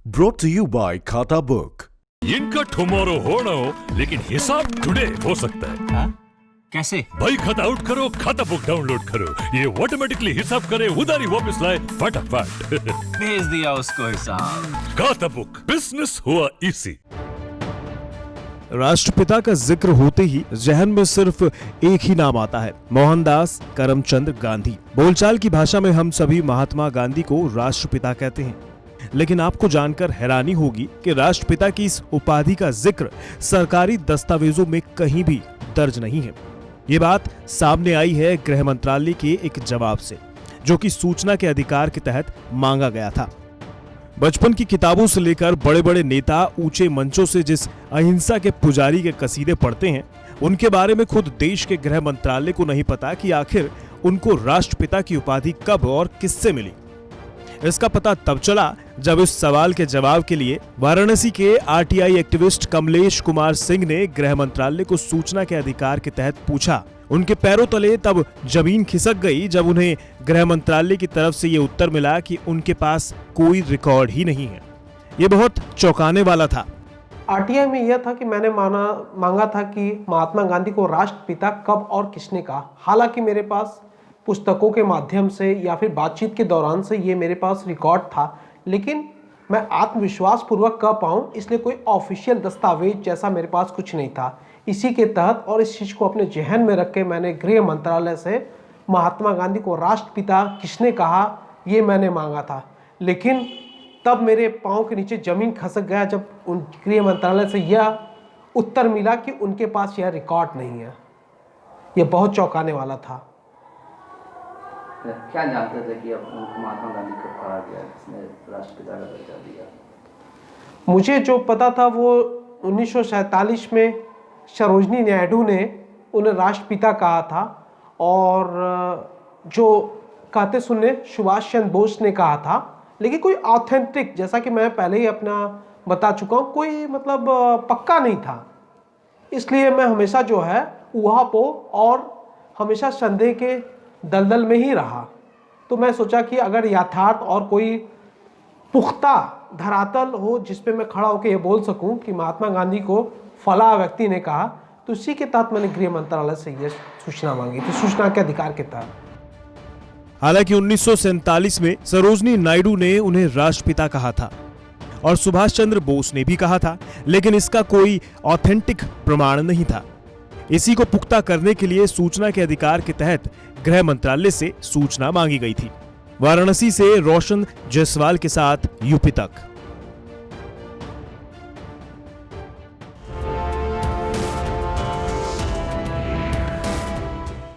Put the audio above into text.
Brought to you by खाता book. इनका tomorrow होना हो लेकिन हिसाब टुडे हो सकता है। हाँ? कैसे? भाई खाता आउट करो, खाता बुक डाउनलोड करो, ये ऑटोमेटिकली हिसाब करे, उधारी वापस लाए फटाफट। भेज दिया उसको हिसाब। खाता बुक, बिजनेस हुआ इजी। राष्ट्रपिता का जिक्र होते ही जहन में सिर्फ एक ही नाम आता है, मोहनदास करमचंद गांधी। बोलचाल की भाषा में हम सभी महात्मा गांधी को राष्ट्रपिता कहते हैं, लेकिन आपको जानकर हैरानी होगी कि राष्ट्रपिता की इस उपाधि का जिक्र सरकारी दस्तावेजों में कहीं भी दर्ज नहीं है। ये बात सामने आई है गृह मंत्रालय के एक जवाब से, जो कि सूचना के अधिकार के तहत मांगा गया था। बचपन की किताबों से लेकर बड़े बड़े नेता ऊंचे मंचों से जिस अहिंसा के पुजारी के कसीदे पढ़ते हैं, उनके बारे में खुद देश के गृह मंत्रालय को नहीं पता कि आखिर उनको राष्ट्रपिता की उपाधि कब और किससे मिली। इसका पता तब चला जब इस सवाल के जवाब के लिए वाराणसी के आरटीआई एक्टिविस्ट कमलेश कुमार सिंह ने गृह मंत्रालय को सूचना के अधिकार के तहत पूछा। उनके पैरों तले तब जमीन खिसक गई जब उन्हें गृह मंत्रालय की तरफ से ये उत्तर मिला कि उनके पास कोई रिकॉर्ड ही नहीं है। ये बहुत चौंकाने वाला था। आरटीआई में यह था कि मैंने मांगा था कि महात्मा गांधी को राष्ट्रपिता कब और किसने कहा। हालांकि मेरे पास पुस्तकों के माध्यम से या फिर बातचीत के दौरान से ये मेरे पास रिकॉर्ड था, लेकिन मैं आत्मविश्वास पूर्वक कह पाऊँ इसलिए कोई ऑफिशियल दस्तावेज जैसा मेरे पास कुछ नहीं था। इसी के तहत और इस चीज़ को अपने जहन में रख के मैंने गृह मंत्रालय से महात्मा गांधी को राष्ट्रपिता किसने कहा ये मैंने मांगा था। लेकिन तब मेरे पाँव के नीचे ज़मीन खसक गया जब उन गृह मंत्रालय से यह उत्तर मिला कि उनके पास यह रिकॉर्ड नहीं है। यह बहुत चौंकाने वाला था। क्या जानते थे कि अब महात्मा गांधी को कहा गया, इसने राष्ट्रपिता का दर्जा दिया? मुझे जो पता था वो 1947 में सरोजनी नायडू ने उन्हें राष्ट्रपिता कहा था, और जो कहते सुनने सुभाष चंद्र बोस ने कहा था, लेकिन कोई ऑथेंटिक, जैसा कि मैं पहले ही अपना बता चुका हूँ, कोई मतलब पक्का नहीं था। इसलिए मैं हमेशा जो है ऊहापोह और हमेशा संदेह के दलदल में ही रहा। तो मैं सोचा कि अगर यथार्थ और कोई पुख्ता धरातल हो जिस पे मैं खड़ा होकर ये बोल सकूं कि महात्मा गांधी को फला व्यक्ति ने कहा, तो इसी के तहत मैंने गृह मंत्रालय से ये सूचना मांगी थी, सूचना के अधिकार के तहत। हालांकि 1947 में सरोजनी नायडू ने उन्हें राष्ट्रपिता कहा था और सुभाष चंद्र बोस ने भी कहा था, लेकिन इसका कोई ऑथेंटिक प्रमाण नहीं था। इसी को पुख्ता करने के लिए सूचना के अधिकार के तहत गृह मंत्रालय से सूचना मांगी गई थी। वाराणसी से रोशन जायसवाल के साथ यूपी तक।